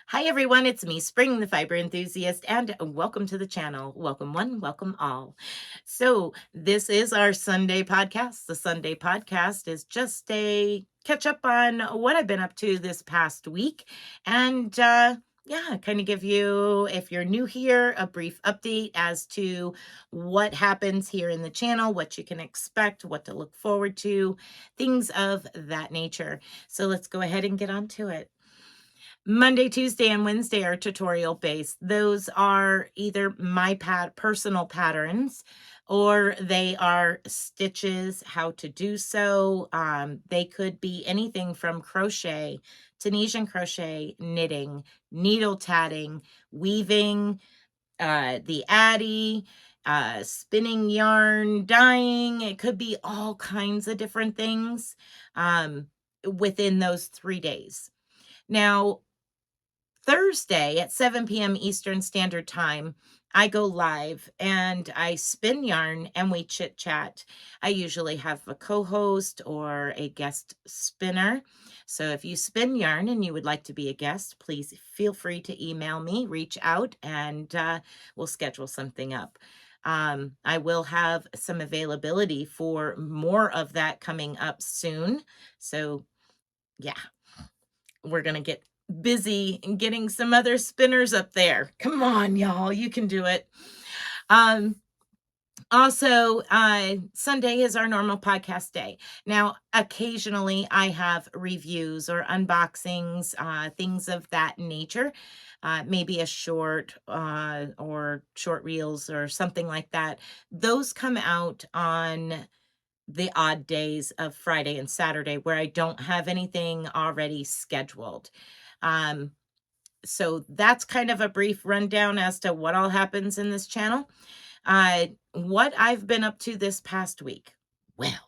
Hi everyone, it's me, Spring the Fiber Enthusiast, and welcome to the channel. Welcome one, welcome all. So, this is our Sunday podcast. The Sunday podcast is just a catch up on what I've been up to this past week. And yeah, kind of give you, if you're new here, a brief update as to what happens here in the channel, what you can expect, what to look forward to, things of that nature. So, let's go ahead and get on to it. Monday, Tuesday, and Wednesday are tutorial based. Those are either my personal patterns or they are stitches, how to do so. They could be anything from crochet, Tunisian crochet, knitting, needle tatting, weaving, the addy, spinning yarn, dyeing. It could be all kinds of different things within those 3 days. Now, Thursday at 7 p.m. Eastern Standard Time, I go live and I spin yarn and we chit chat. I usually have a co-host or a guest spinner. So if you spin yarn and you would like to be a guest, please feel free to email me, reach out, and we'll schedule something up. I will have some availability for more of that coming up soon. So yeah, we're going to get busy and getting some other spinners up there. Come on, y'all, you can do it. Um, also, Sunday is our normal podcast day. Now, occasionally I have reviews or unboxings, things of that nature. Maybe a short or short reels or something like that. Those come out on the odd days of Friday and Saturday where I don't have anything already scheduled. Um, so that's kind of a brief rundown as to what all happens in this channel. What I've been up to this past week. Well,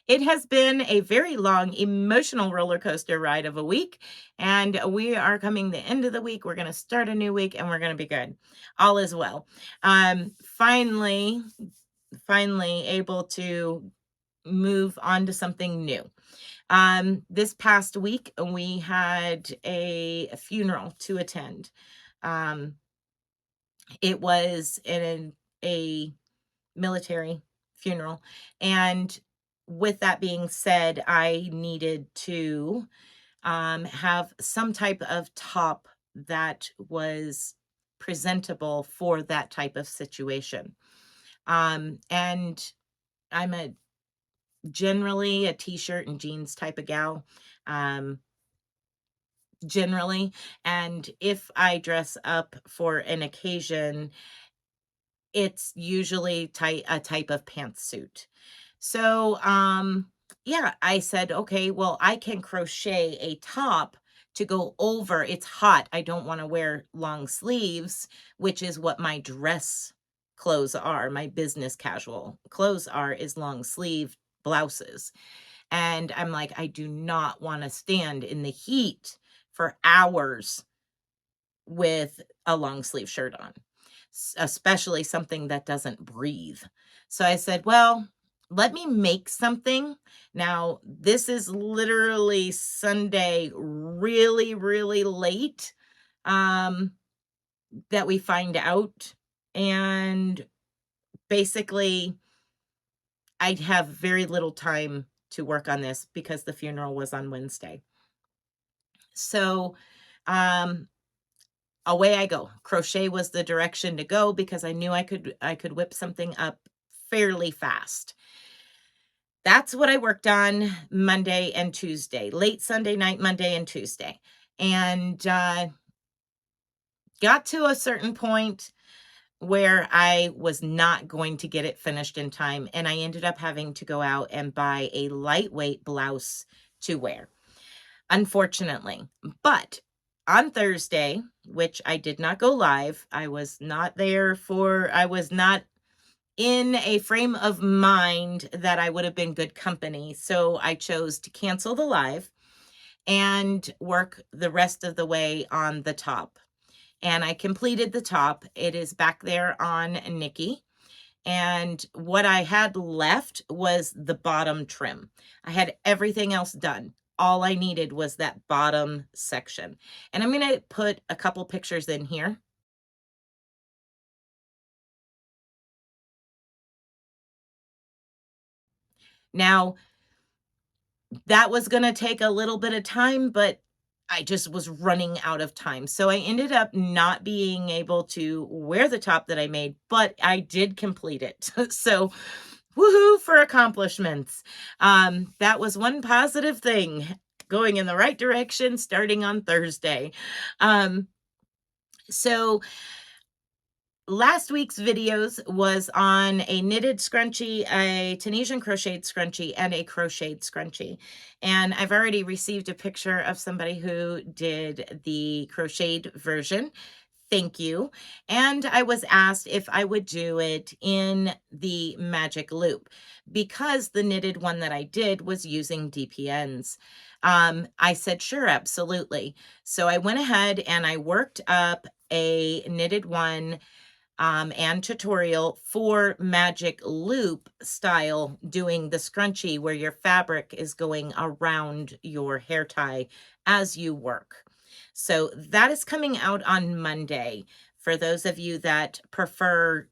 it has been a very long emotional roller coaster ride of a week, and we are coming the end of the week. We're going to start a new week and we're going to be good. All is well. Finally able to move on to something new. This past week, we had a funeral to attend. Um, it was a military funeral. And with that being said, I needed to have some type of top that was presentable for that type of situation. And I'm generally a t-shirt and jeans type of gal. Um, generally. And if I dress up for an occasion, it's usually a type of pantsuit. So, yeah, I said, okay, well, I can crochet a top to go over. It's hot. I don't want to wear long sleeves, which is what my dress clothes are. My business casual clothes is long sleeve blouses. And I'm like, I do not want to stand in the heat for hours with a long sleeve shirt on, especially something that doesn't breathe. So I said, well, let me make something. Now, this is literally Sunday, really, really late, um, that we find out. And basically, I have very little time to work on this because the funeral was on Wednesday. So, um, away I go. Crochet was the direction to go because I knew I could whip something up fairly fast. That's what I worked on Monday and Tuesday, late Sunday night, Monday and Tuesday. And got to a certain point where I was not going to get it finished in time. And I ended up having to go out and buy a lightweight blouse to wear, unfortunately. But on Thursday, which I did not go live, I was not in a frame of mind that I would have been good company. So I chose to cancel the live and work the rest of the way on the top. And I completed the top. It is back there on Nikki. And what I had left was the bottom trim. I had everything else done. all I needed was that bottom section. And I'm going to put a couple pictures in here. Now, that was going to take a little bit of time, but I just was running out of time. So I ended up not being able to wear the top that I made, but I did complete it. So woohoo for accomplishments. That was one positive thing, going in the right direction starting on Thursday. So last week's videos was on a knitted scrunchie, a Tunisian crocheted scrunchie, and a crocheted scrunchie. And I've already received a picture of somebody who did the crocheted version. Thank you. And I was asked if I would do it in the magic loop because the knitted one that I did was using DPNs. I said, sure, absolutely. So I went ahead and I worked up a knitted one and tutorial for magic loop style, doing the scrunchie where your fabric is going around your hair tie as you work. So that is coming out on Monday for those of you that prefer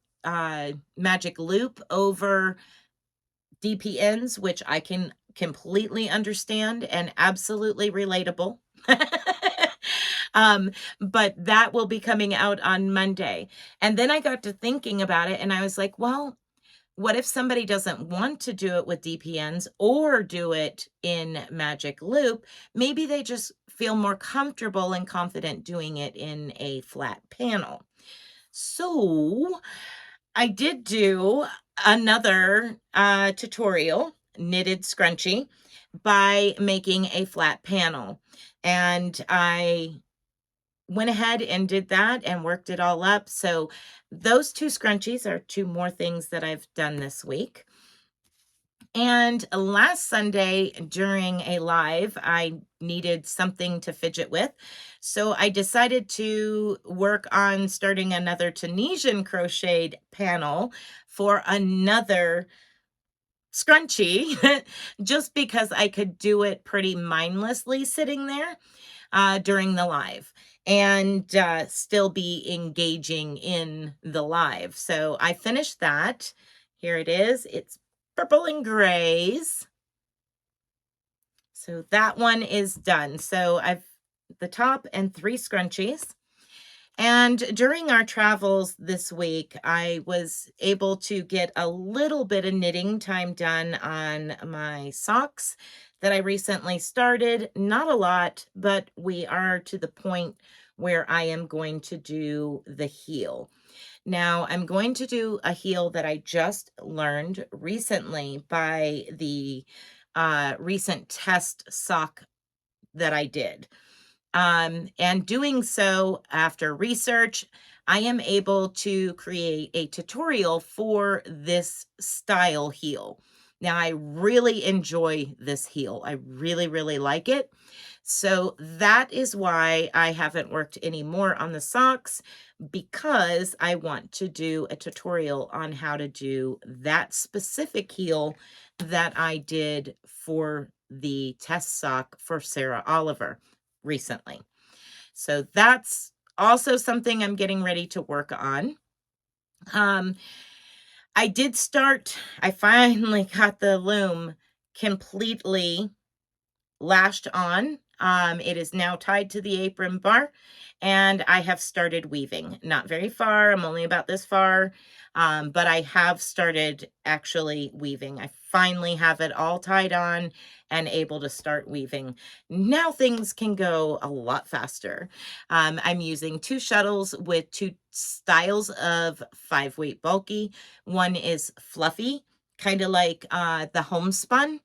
magic loop over DPNs, which I can completely understand and absolutely relatable. But that will be coming out on Monday. And then I got to thinking about it and I was like, well, what if somebody doesn't want to do it with DPNs or do it in Magic Loop? Maybe they just feel more comfortable and confident doing it in a flat panel. So I did do another tutorial, knitted scrunchie, by making a flat panel. And I went ahead and did that and worked it all up. So those two scrunchies are two more things that I've done this week. And last Sunday during a live, I needed something to fidget with. So I decided to work on starting another Tunisian crocheted panel for another scrunchie, just because I could do it pretty mindlessly sitting there during the live and still be engaging in the live. So I finished that. Here it is. It's purple and grays. So that one is done. So I've the top and 3 scrunchies. And during our travels this week, I was able to get a little bit of knitting time done on my socks that I recently started. Not a lot, but we are to the point where I am going to do the heel. Now, I'm going to do a heel that I just learned recently by the recent test sock that I did. And doing so after research, I am able to create a tutorial for this style heel. Now, I really enjoy this heel. I really, really like it. So that is why I haven't worked any more on the socks, because I want to do a tutorial on how to do that specific heel that I did for the test sock for Sarah Oliver recently. So that's also something I'm getting ready to work on. I did start, I finally got the loom completely lashed on. It is now tied to the apron bar, and I have started weaving. Not very far. I'm only about this far, but I have started actually weaving. I finally have it all tied on and able to start weaving. Now things can go a lot faster. I'm using 2 shuttles with 2 styles of 5-weight bulky. One is fluffy, kind of like the homespun,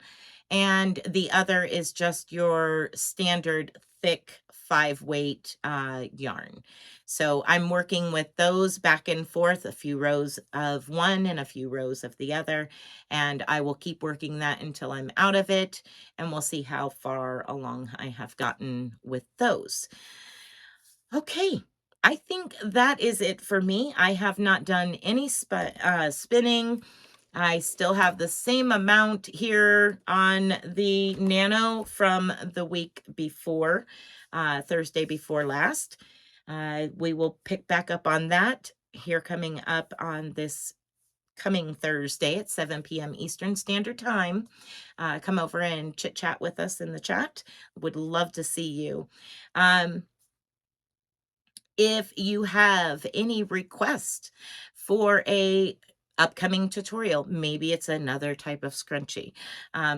and the other is just your standard thick 5-weight yarn. So I'm working with those back and forth, a few rows of one and a few rows of the other, and I will keep working that until I'm out of it, and we'll see how far along I have gotten with those. Okay, I think that is it for me. I have not done any spinning. I still have the same amount here on the Nano from the week before, Thursday before last. We will pick back up on that here coming up on this coming Thursday at 7 p.m. Eastern Standard Time. Come over and chit chat with us in the chat. Would love to see you. If you have any requests for a upcoming tutorial, maybe it's another type of scrunchie.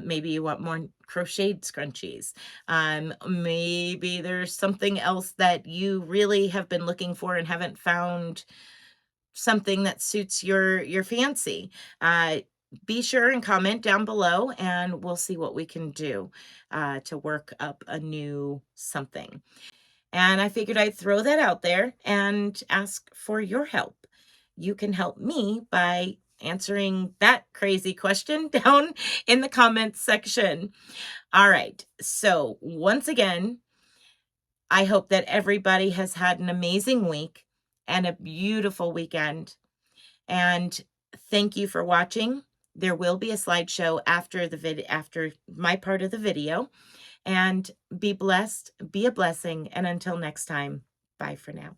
Maybe you want more crocheted scrunchies. Maybe there's something else that you really have been looking for and haven't found something that suits your fancy. Be sure and comment down below, and we'll see what we can do to work up a new something. And I figured I'd throw that out there and ask for your help. You can help me by answering that crazy question down in the comments section. All right. So once again, I hope that everybody has had an amazing week and a beautiful weekend. And thank you for watching. There will be a slideshow after after my part of the video. And be blessed, be a blessing, and until next time, bye for now.